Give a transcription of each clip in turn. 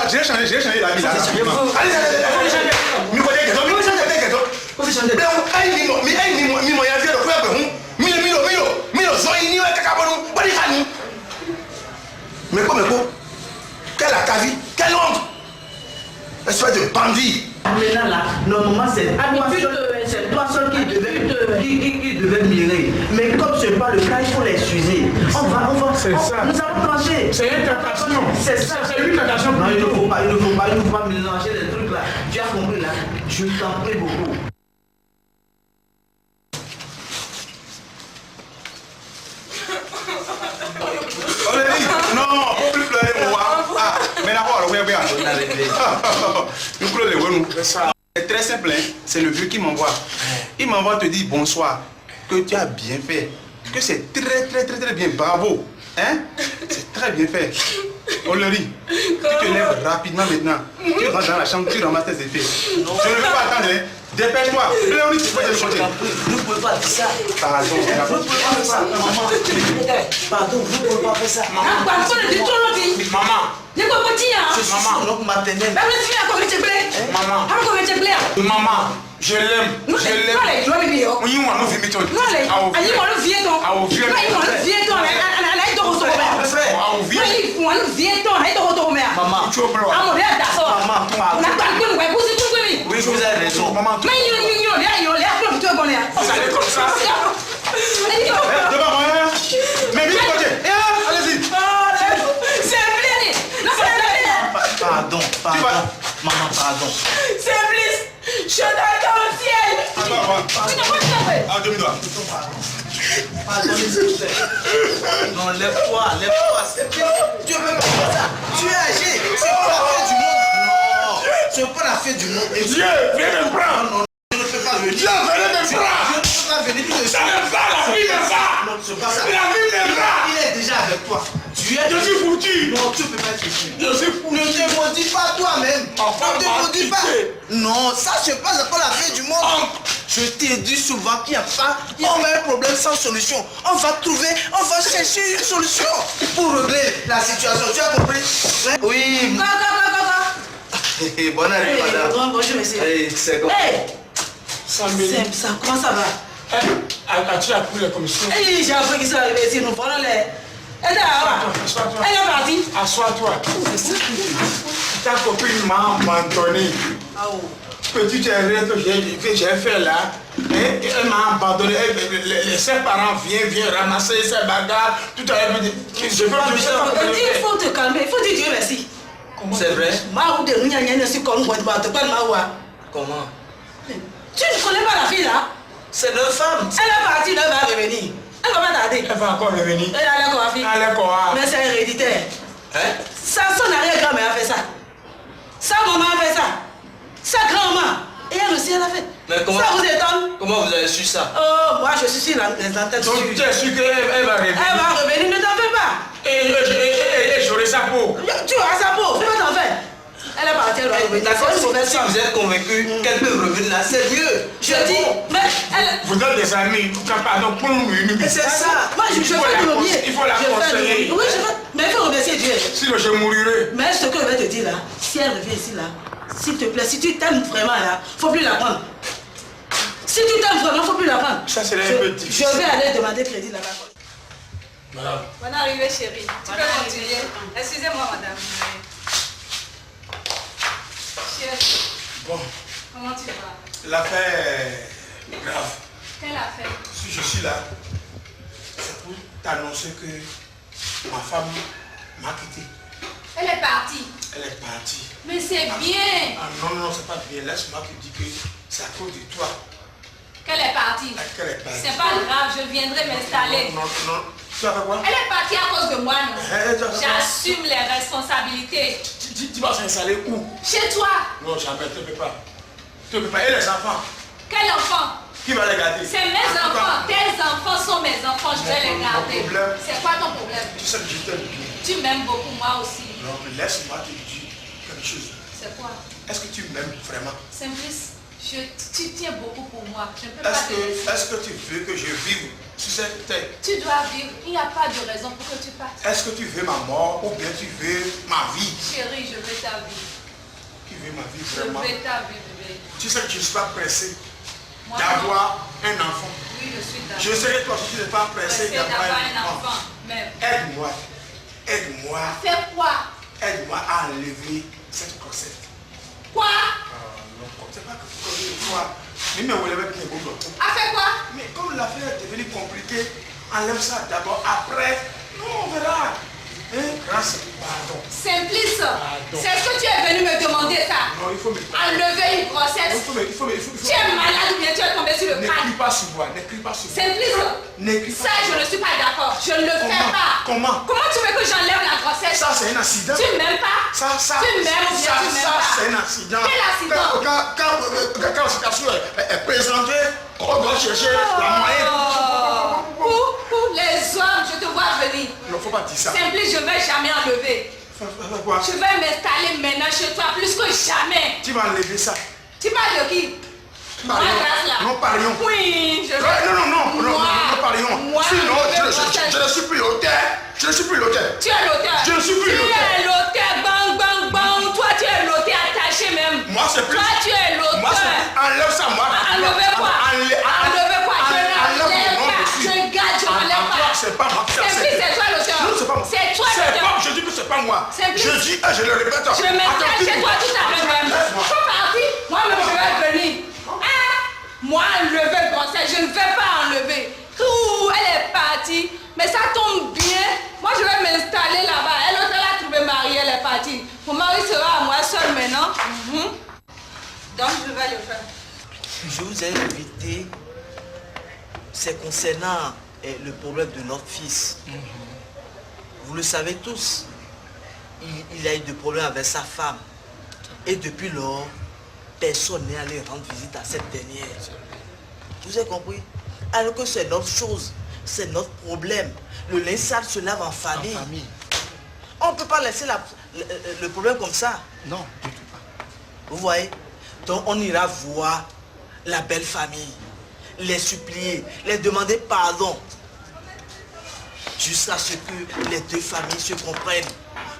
j'ai changé la vie là. Allez, mi ko de keto, mi ko de keto. Ko fi changé. Mi mo ya vie do ko ya be hu. Mi lo zo yi ni wa kaka bonu. Bari hani. Mais quoi? Quelle acavie? Quelle honte? Espèce de bandit. Maintenant là, normalement c'est toi seul qui devait mirer. Mais comme ce n'est pas le cas, il faut l'excuser. C'est ça. Nous allons plancher. C'est une tentation. C'est ça. C'est une tentation. Non, il ne faut pas mélanger les trucs là. Tu as compris là? Je t'en prie beaucoup. Non, faut plus pleurer moi. Ah, mais d'abord, oui. C'est très simple, hein? C'est le vieux qui m'envoie. Il m'envoie te dire bonsoir, que tu as bien fait, que c'est très bien, bravo. Hein? C'est très bien fait. Olery, tu te lèves rapidement maintenant. Tu rentres dans la chambre, tu ramasses tes effets. Je ne veux pas attendre, hein? Dépêche-toi. Olery, tu peux te changer. Vous ne pouvez pas faire ça. Pardon, vous ne pouvez pas faire ça, maman. Pardon, vous ne pouvez pas faire ça. Maman. Maman, je l'aime. Oui, vous avez raison. Maman, vous allez comme ça. Devant moi, mais vite, allez-y. Pardon. Maman, pardon. Je t'attends au ciel. Attends. Demi-doigt. Pardon, s'il vous plaît. Non, lève-toi. Tu veux pas faire ça. Tu es âgé. C'est pas la fin du monde. Non. C'est pas la fin du monde. Dieu, viens me prendre. Non, je ne peux pas venir. Dieu, viens me prendre. Je ne peux pas venir. Ça n'aime pas, la vie m'aime pas. Non, c'est pas ça. La vie m'aime pas. Il est déjà avec toi. Je suis foutu. Non, tu ne peux pas être foutu. Je suis foutu. Ne te maudis pas toi-même. Ne te maudis pas. Non, ça c'est pas encore la fin du monde. Je t'ai dit souvent qu'il n'y a pas un problème sans solution. On va chercher une solution pour régler la situation. Tu as compris? Oui. Bonne année, madame. Bonjour, monsieur. C'est comme ça, comment ça va? As-tu appris la commission? J'ai appris qu'ils sont arrivés ici, nous prenons les... Elle est partie. Assois-toi. Ta copine m'a abandonné. Petite erreur que j'ai fait là, elle m'a abandonné. Ses parents viennent ramasser ses bagages. Tout à l'heure, il faut te calmer, il faut dire Dieu merci. C'est vrai? Comment? Tu ne connais pas la fille là? C'est notre femme. Elle est partie, elle va revenir. Elle va pas tarder. Elle va encore revenir. Elle a l'air fille. Mais c'est héréditaire. Ça, son arrière-grand-mère a fait ça. Sa maman a fait ça. Sa grand-maman. Et elle aussi, elle a fait. Mais comment, ça vous étonne? Comment vous avez su ça? Oh, moi je suis sur les antennes. Donc tu es sûr qu'elle va revenir? Elle va revenir, ne t'en fais pas. Et j'aurai sa peau. Tu auras sa peau, fais pas t'en faire. Elle est partie, elle va revenir. D'accord, si vous êtes convaincu qu'elle peut revenir là, c'est mieux. Je dis, mais elle... Vous êtes des amis, pardon, pour nous. C'est ça. Moi, je fais du mieux. Il faut la conseiller. Oui, mais il faut remercier Dieu. Sinon, je mourirai. Mais ce que je vais te dire là, si elle revient ici là, s'il te plaît, si tu t'aimes vraiment là, faut plus la prendre. Si tu t'aimes vraiment, faut plus la prendre. Ça serait un peu difficile. Je vais aller demander crédit là-bas. Madame. Bonne arrivée, chérie. Tu peux continuer. Excusez-moi, madame. Chérie. Bon. Comment tu vas? L'affaire est grave. Quelle affaire? Si je suis là, c'est pour t'annoncer que ma femme m'a quitté. Elle est partie. Elle est partie. Mais c'est bien. Ah non, c'est pas bien. Laisse-moi te dire que c'est à cause de toi. Qu'elle est partie. Qu'elle est partie. C'est pas grave, je viendrai m'installer. Non. Tu as fait quoi? Elle est partie à cause de moi, non? J'assume les responsabilités. Tu vas s'installer où? Chez toi. Non, jamais, tu ne peux pas. Tu ne peux pas. Et les enfants? Quel enfant? Qui va les garder? C'est mes enfants. Tes enfants sont mes enfants, je vais les garder. C'est quoi ton problème? Tu sais que je t'aime bien. Tu m'aimes beaucoup, moi aussi. Non, mais laisse-moi te dire quelque chose. C'est quoi? Est-ce que tu m'aimes vraiment? Simplice. Tu tiens beaucoup pour moi. Je ne peux pas te laisser. Est-ce que tu veux que je vive sur cette terre? Tu dois vivre. Il n'y a pas de raison pour que tu partes. Est-ce que tu veux ma mort ou bien tu veux ma vie? Chérie, je veux ta vie. Tu veux ma vie vraiment? Je veux ta vie, bébé. Tu sais que je ne suis pas pressé d'avoir un enfant. Oui, je suis d'accord. Je sais que toi aussi tu n'es pas pressé d'avoir un enfant. Mais... Aide-moi. Aide-moi. Fais quoi? Aide-moi à enlever cette grossesse. Quoi? C'est pas que toi. Mais on lève bien beaucoup. A fait quoi? Mais comme l'affaire est devenue compliquée, enlève ça d'abord. Après, on verra. Grâce, pardon. Simplice, c'est ce que tu es venu me demander ça? Non, il faut me... Enlever une grossesse? Il faut... Tu es malade ou bien tu es tombé sur le crâne? Ne crie pas sur moi, ne crie pas sur moi. Simplice, ça je ne suis pas d'accord. Je ne le fais pas. Comment tu veux que j'enlève la grossesse? Ça c'est un accident. Tu ne m'aimes pas? Ça, tu m'aimes ou bien tu m'aimes pas? Ça c'est un accident. Quel accident? Quand la situation est présentée, on doit chercher la moyenne. Les hommes, je te vois venir. Il ne faut pas dire ça. Simplice, je ne vais jamais enlever. Quoi? Je vais m'installer maintenant chez toi plus que jamais. Tu vas enlever ça. Tu parles de qui? Moi, grâce là. Non, parions. Oui, je vais. Non, parions. Sinon, je ne suis plus l'auteur. Je ne suis plus l'auteur. Tu es l'auteur. Je ne suis plus l'auteur. Tu es l'auteur. Bang, bang, bang. Toi, tu es l'auteur attaché même. Moi, c'est plus. Toi, tu es l'auteur. Moi, c'est. Enlève ça, moi. Enlevez quoi? Enlevez quoi? Je n'enlève pas. Je garde, je n'enlève pas. C'est pas moi. C'est toi l'auteur. Non, c'est pas moi. C'est toi l'auteur. Je dis que c'est pas moi. Je dis et je le répète. Je m'installe chez toi tout à l'heure même. Faut partir. Moi-même, je vais venir. Moi, enlever grossesse, je ne vais pas enlever. Elle est partie. Mais ça tombe bien. Moi, je vais m'installer là-bas. Elle a trouvé Marie, elle est partie. Mon mari sera à moi seul maintenant. Donc, je vais le faire. Je vous ai invité. C'est concernant le problème de notre fils. Vous le savez tous. Il a eu des problèmes avec sa femme. Et depuis lors, personne n'est allé rendre visite à cette dernière. Vous avez compris? Alors que c'est notre chose, c'est notre problème. Le linge sale se lave en famille. On ne peut pas laisser le problème comme ça. Non, du tout pas. Vous voyez? Donc on ira voir la belle famille, les supplier, les demander pardon. Jusqu'à ce que les deux familles se comprennent.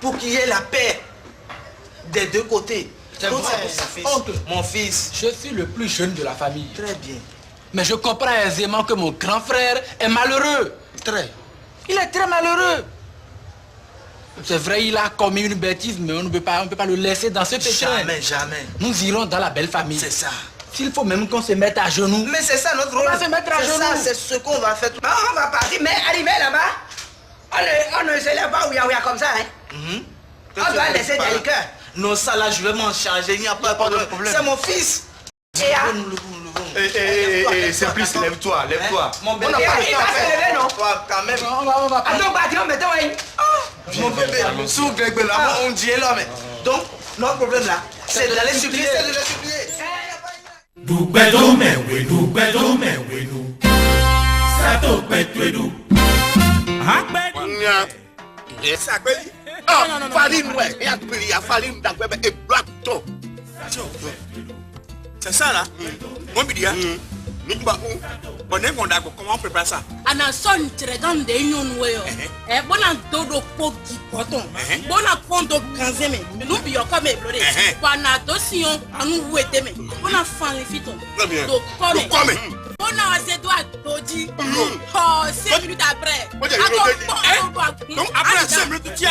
Pour qu'il y ait la paix des deux côtés. C'est vrai, mon fils. Je suis le plus jeune de la famille. Très bien. Mais je comprends aisément que mon grand frère est malheureux. Il est très malheureux. C'est vrai, il a commis une bêtise, mais on ne peut pas le laisser dans ce péché. Jamais. Nous irons dans la belle famille. C'est ça. S'il faut même qu'on se mette à genoux. Mais c'est ça notre rôle. On va se mettre à genoux. C'est ça, c'est ce qu'on va faire. On va partir, mais arrivé là-bas, on ne se lève pas ouya comme ça. On doit laisser des liqueurs. Non, ça là, je vais m'en charger. Il n'y a pas de problème. C'est mon fils. Simplice, lève-toi. Mon bébé, il va se lever, non? Quand même. On va partir. Attends, partir, mettons. Mon bébé, sous Greg là, on dit là, mais. Donc, notre problème là, c'est d'aller supplier. C'est de les supplier. Dugbedo mewenu Sato petwedu C'est ça là? Mon bidi hein? Comment on prépare ça? Ana son tredan de union weyo. Bona dodo poki poton. Bona pondo kanzeme. Nu bi yokame blode. Wana dosion anu wete me. Bona fan le fiton. Do come. Bona ase doit toji. Oh, 5 minutes après. Donc après 5 minutes tu es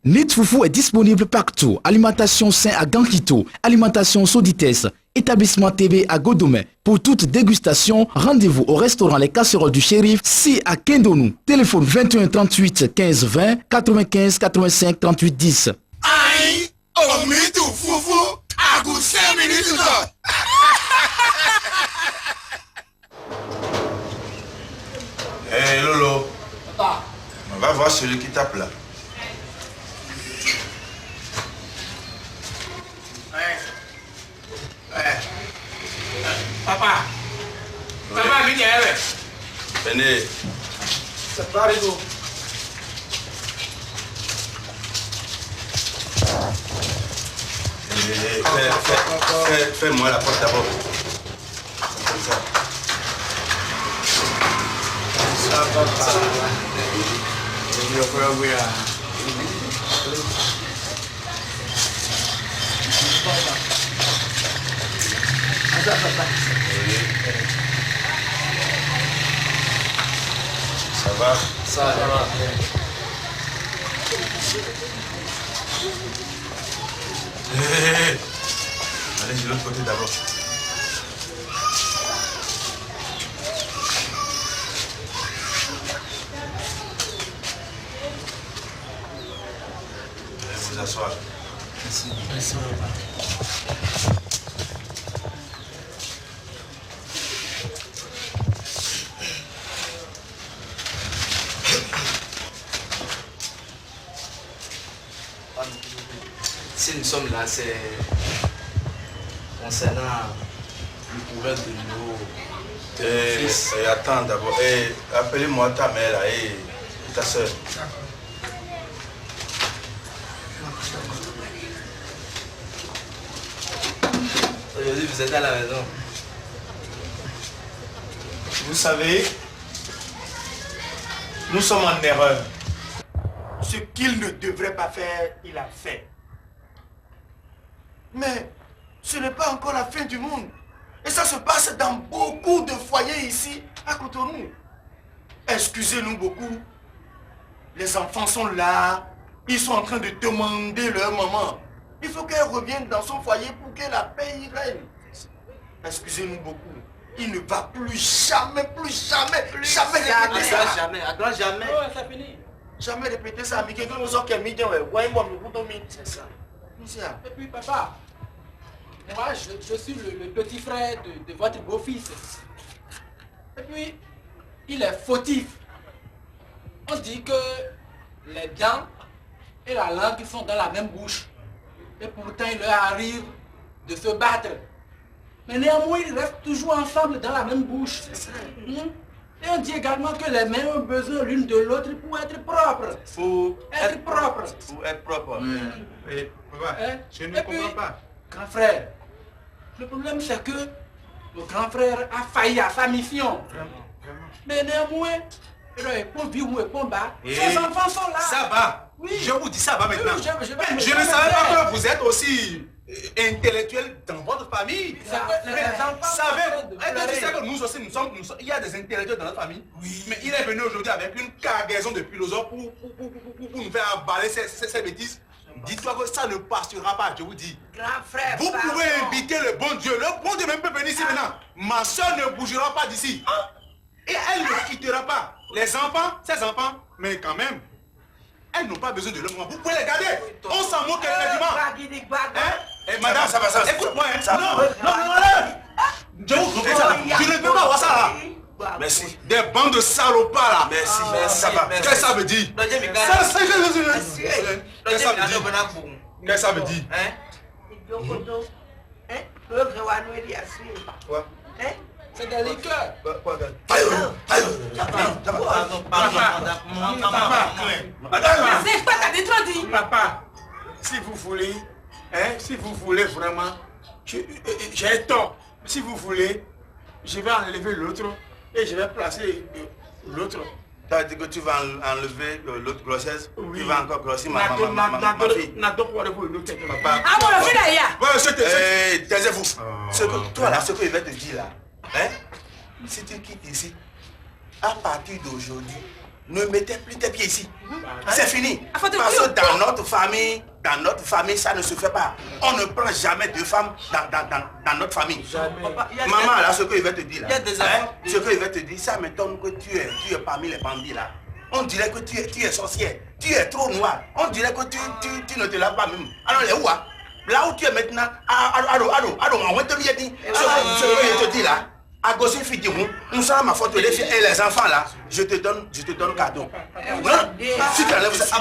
Nit Foufou est disponible partout. Alimentation Saint à Gankito, alimentation Sodites, établissement TB à Godomé. Pour toute dégustation, rendez-vous au restaurant Les Casseroles du Shérif, si à Kendonou. Téléphone 21 38 15 20 95 85 38 10. Aïe, oh Nit Foufou, à goût 5 minutes. Hé Lolo, on va voir celui qui tape là. Papa, Venez. C'est pas rigolo. Fais-moi la porte d'abord. Comme ça. Ça va pas. Ça va? Ça va. Allez de l'autre côté d'abord. Allez vous asseoir. Merci. Merci. Si nous sommes là, c'est concernant le pouvoir de nos fils. Attends d'abord. Appelez-moi ta mère là, et ta soeur. Aujourd'hui, vous êtes à la maison. Vous savez, nous sommes en erreur. Ce qu'il ne devrait pas faire, il a fait. Mais ce n'est pas encore la fin du monde. Et ça se passe dans beaucoup de foyers ici, à Cotonou. Excusez-nous beaucoup. Les enfants sont là. Ils sont en train de demander leur maman. Il faut qu'elle revienne dans son foyer pour que la paix y règne. Excusez-nous beaucoup. Il ne va plus jamais répéter ça. Jamais. Ouais, ça finit. Jamais répéter ça. C'est ça. Et puis papa, moi je suis le petit frère de votre beau-fils. Et puis, il est fautif. On dit que les dents et la langue sont dans la même bouche. Et pourtant il leur arrive de se battre. Mais néanmoins, ils restent toujours ensemble dans la même bouche. Et on dit également que les mains ont besoin l'une de l'autre pour être propres. Pour être propre. Pour être propre. Et, papa, je ne comprends pas. Grand frère, le problème c'est que le grand frère a failli à sa mission. Mais néanmoins, il répond vivre ou répond bas. Ses enfants sont là. Ça va. Oui. Je vous dis ça va maintenant. Oui, je ne savais pas que vous êtes aussi intellectuel dans votre famille. Les enfants savez que nous aussi, il y a des intellectuels dans notre famille. Oui. Mais il est venu aujourd'hui avec une cargaison de philosophes pour nous faire avaler ces bêtises. Dis-toi que ça ne passera pas, je vous dis. Grand frère, vous pouvez inviter le bon Dieu. Le bon Dieu même peut venir ici maintenant. Ma soeur ne bougera pas d'ici. Et elle ne quittera pas. Les enfants, ses enfants, mais quand même, elles n'ont pas besoin de leur maman. Vous pouvez les garder. On s'en moque effectivement. Madame, ça va. Écoute-moi. Non. Je ne peux pas voir ça là. Merci. Des bandes de salopards là. Merci. Qu'est-ce que ça veut dire? Qu'est-ce que ça veut dire? C'est des liqueurs. Papa, si vous voulez vraiment, j'ai tort. Si vous voulez, je vais enlever l'autre et je vais placer l'autre. Tu as dit que tu vas enlever l'autre grossesse? Oui. Tu vas encore grossir ma fille? Papa. Taisez-vous. Toi là, ce que je vais te dire là, si tu quittes ici, à partir d'aujourd'hui, ne mettez plus tes pieds ici. C'est fini. Parce que dans notre famille, ça ne se fait pas. On ne prend jamais de femmes dans notre famille. Maman, là, ce que je vais te dire là, ce que je vais te dire, ça m'étonne que tu es parmi les bandits là. On dirait que tu es sorcière. Tu es trop noir. On dirait que tu ne te laves pas même. Alors, les où? Là où tu es maintenant, on va te dire, ce que je te dis là, à gauche, nous sommes ma photo, les filles et les enfants là, je te donne cadeau. Si tu enlèves ça,